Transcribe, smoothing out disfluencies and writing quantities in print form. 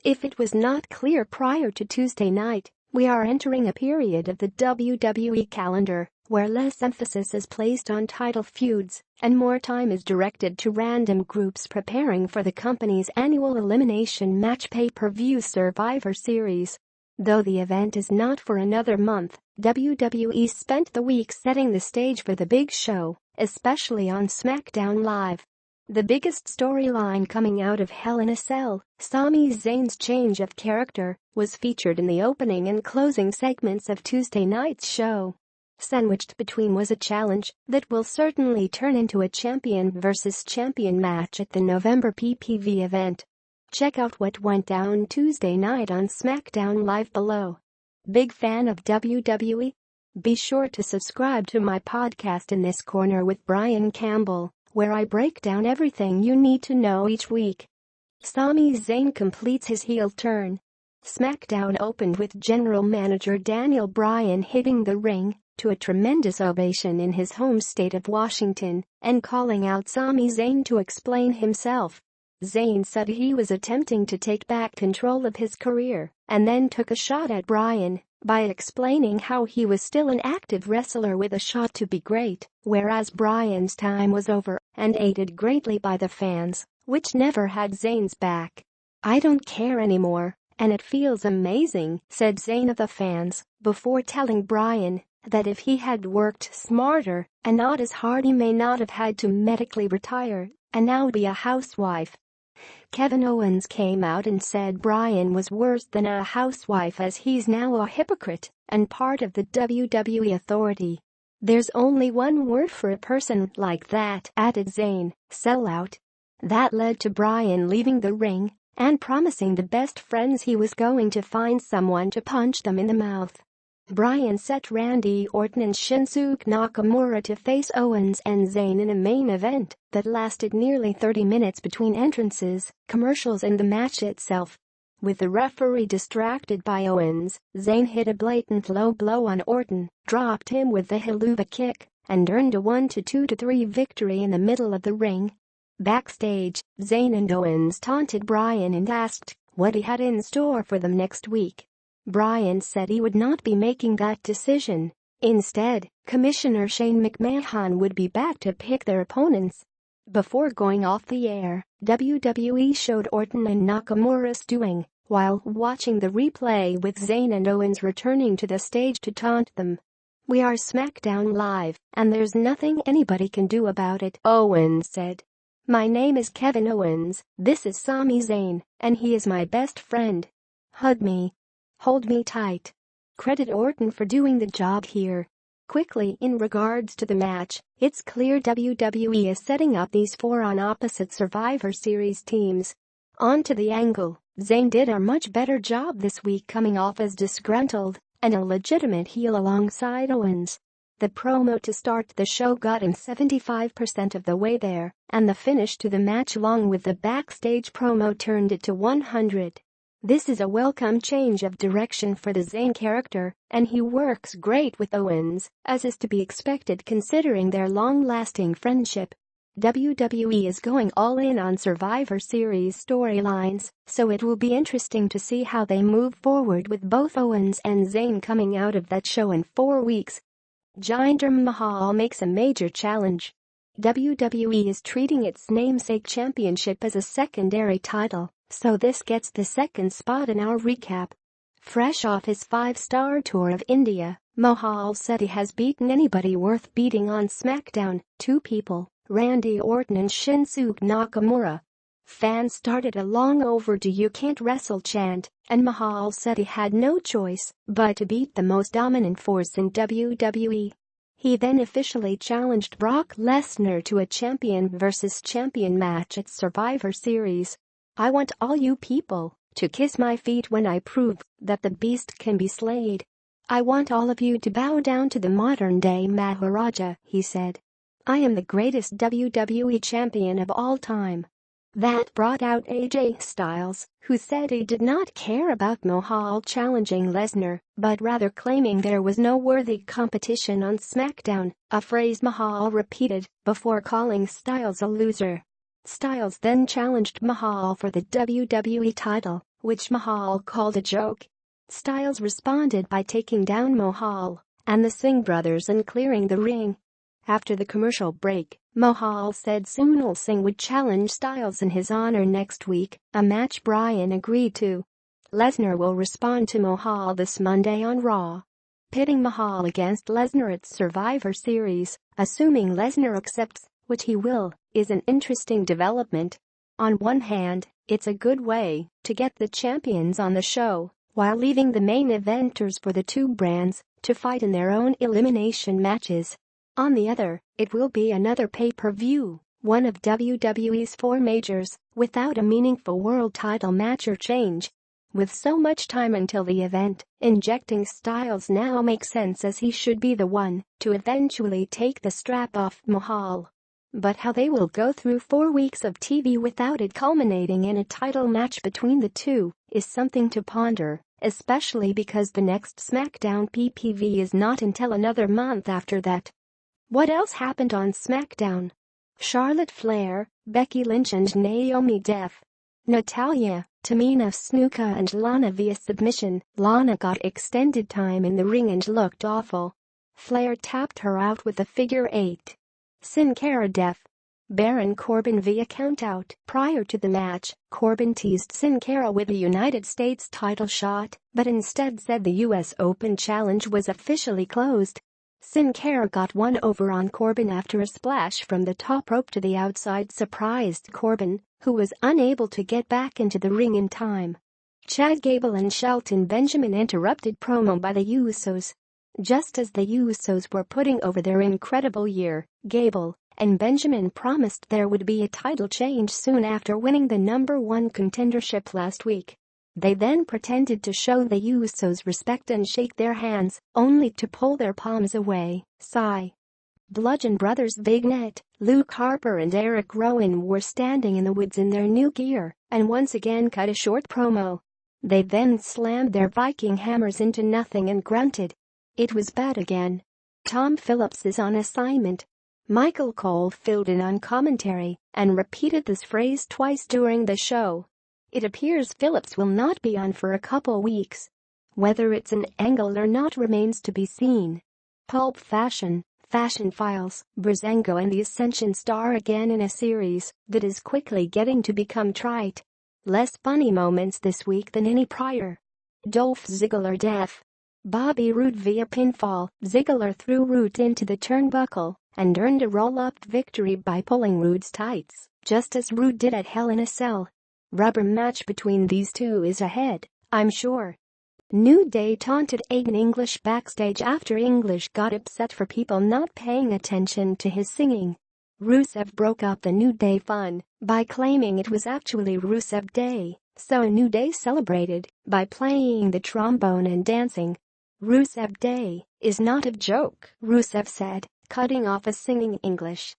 If it was not clear prior to Tuesday night, we are entering a period of the WWE calendar where less emphasis is placed on title feuds and more time is directed to random groups preparing for the company's annual elimination match pay-per-view Survivor Series. Though the event is not for another month, WWE spent the week setting the stage for the big show, especially on SmackDown Live. The biggest storyline coming out of Hell in a Cell, Sami Zayn's change of character, was featured in the opening and closing segments of Tuesday night's show. Sandwiched between was a challenge that will certainly turn into a champion versus champion match at the November PPV event. Check out what went down Tuesday night on SmackDown Live below. Big fan of WWE? Be sure to subscribe to my podcast In This Corner with Brian Campbell, where I break down everything you need to know each week. Sami Zayn completes his heel turn. SmackDown opened with General Manager Daniel Bryan hitting the ring to a tremendous ovation in his home state of Washington and calling out Sami Zayn to explain himself. Zayn said he was attempting to take back control of his career and then took a shot at Bryan by explaining how he was still an active wrestler with a shot to be great, whereas Bryan's time was over, and aided greatly by the fans, which never had Zayn's back. "I don't care anymore, and it feels amazing," said Zayn of the fans, before telling Bryan that if he had worked smarter and not as hard he may not have had to medically retire and now be a housewife. Kevin Owens came out and said Bryan was worse than a housewife as he's now a hypocrite and part of the WWE authority. "There's only one word for a person like that," added Zayn, "sellout." That led to Bryan leaving the ring and promising the best friends he was going to find someone to punch them in the mouth. Bryan set Randy Orton and Shinsuke Nakamura to face Owens and Zayn in a main event that lasted nearly 30 minutes between entrances, commercials and the match itself. With the referee distracted by Owens, Zayn hit a blatant low blow on Orton, dropped him with the Helluva Kick, and earned a 1-2-3 victory in the middle of the ring. Backstage, Zayn and Owens taunted Bryan and asked what he had in store for them next week. Bryan said he would not be making that decision. Instead, Commissioner Shane McMahon would be back to pick their opponents. Before going off the air, WWE showed Orton and Nakamura stewing while watching the replay with Zayn and Owens returning to the stage to taunt them. "We are SmackDown Live, and there's nothing anybody can do about it," Owens said. "My name is Kevin Owens, this is Sami Zayn, and he is my best friend. Hug me. Hold me tight." Credit Orton for doing the job here. Quickly, in regards to the match, it's clear WWE is setting up these four on opposite Survivor Series teams. On to the angle, Zayn did a much better job this week coming off as disgruntled and a legitimate heel alongside Owens. The promo to start the show got him 75% of the way there, and the finish to the match along with the backstage promo turned it to 100. This is a welcome change of direction for the Zayn character, and he works great with Owens, as is to be expected considering their long-lasting friendship. WWE is going all in on Survivor Series storylines, so it will be interesting to see how they move forward with both Owens and Zayn coming out of that show in 4 weeks. Jinder Mahal makes a major challenge. WWE is treating its namesake championship as a secondary title, so this gets the second spot in our recap. Fresh off his 5-star tour of India, Mahal said he has beaten anybody worth beating on SmackDown, 2 people, Randy Orton and Shinsuke Nakamura. Fans started a long overdue "You can't wrestle" chant, and Mahal said he had no choice but to beat the most dominant force in WWE. He then officially challenged Brock Lesnar to a champion versus champion match at Survivor Series. "I want all you people to kiss my feet when I prove that the beast can be slayed. I want all of you to bow down to the modern-day Maharaja," he said. "I am the greatest WWE champion of all time." That brought out AJ Styles, who said he did not care about Mahal challenging Lesnar, but rather claiming there was no worthy competition on SmackDown, a phrase Mahal repeated before calling Styles a loser. Styles then challenged Mahal for the WWE title, which Mahal called a joke. Styles responded by taking down Mahal and the Singh brothers and clearing the ring. After the commercial break, Mahal said Sunil Singh would challenge Styles in his honor next week, a match Bryan agreed to. Lesnar will respond to Mahal this Monday on Raw, pitting Mahal against Lesnar at Survivor Series, assuming Lesnar accepts, which he will, is an interesting development. On one hand, it's a good way to get the champions on the show, while leaving the main eventers for the two brands to fight in their own elimination matches. On the other, it will be another pay-per-view, one of WWE's 4 majors, without a meaningful world title match or change. With so much time until the event, injecting Styles now makes sense as he should be the one to eventually take the strap off Mahal. But how they will go through 4 weeks of TV without it culminating in a title match between the two is something to ponder, especially because the next SmackDown PPV is not until another month after that. What else happened on SmackDown? Charlotte Flair, Becky Lynch and Naomi Death. Natalya, Tamina Snuka and Lana via submission. Lana got extended time in the ring and looked awful. Flair tapped her out with a figure 8. Sin Cara Death. Baron Corbin via countout. Prior to the match, Corbin teased Sin Cara with a United States title shot, but instead said the US Open Challenge was officially closed. Sin Cara got one over on Corbin after a splash from the top rope to the outside surprised Corbin, who was unable to get back into the ring in time. Chad Gable and Shelton Benjamin interrupted promo by the Usos. Just as the Usos were putting over their incredible year, Gable and Benjamin promised there would be a title change soon after winning the #1 contendership last week. They then pretended to show the Usos respect and shake their hands, only to pull their palms away. Sigh. Bludgeon Brothers Vignet, Luke Harper and Eric Rowan were standing in the woods in their new gear and once again cut a short promo. They then slammed their Viking hammers into nothing and grunted. It was bad again. Tom Phillips is on assignment. Michael Cole filled in on commentary and repeated this phrase twice during the show. It appears Phillips will not be on for a couple weeks. Whether it's an angle or not remains to be seen. Pulp Fashion, Fashion Files, Breezango and the Ascension star again in a series that is quickly getting to become trite. Less funny moments this week than any prior. Dolph Ziggler Death. Bobby Roode via pinfall. Ziggler threw Roode into the turnbuckle and earned a roll-up victory by pulling Roode's tights, just as Roode did at Hell in a Cell. Rubber match between these two is ahead, I'm sure. New Day taunted Aiden English backstage after English got upset for people not paying attention to his singing. Rusev broke up the New Day fun by claiming it was actually Rusev Day, so New Day celebrated by playing the trombone and dancing. Rusev Day is not a joke, Rusev said, cutting off a singing English.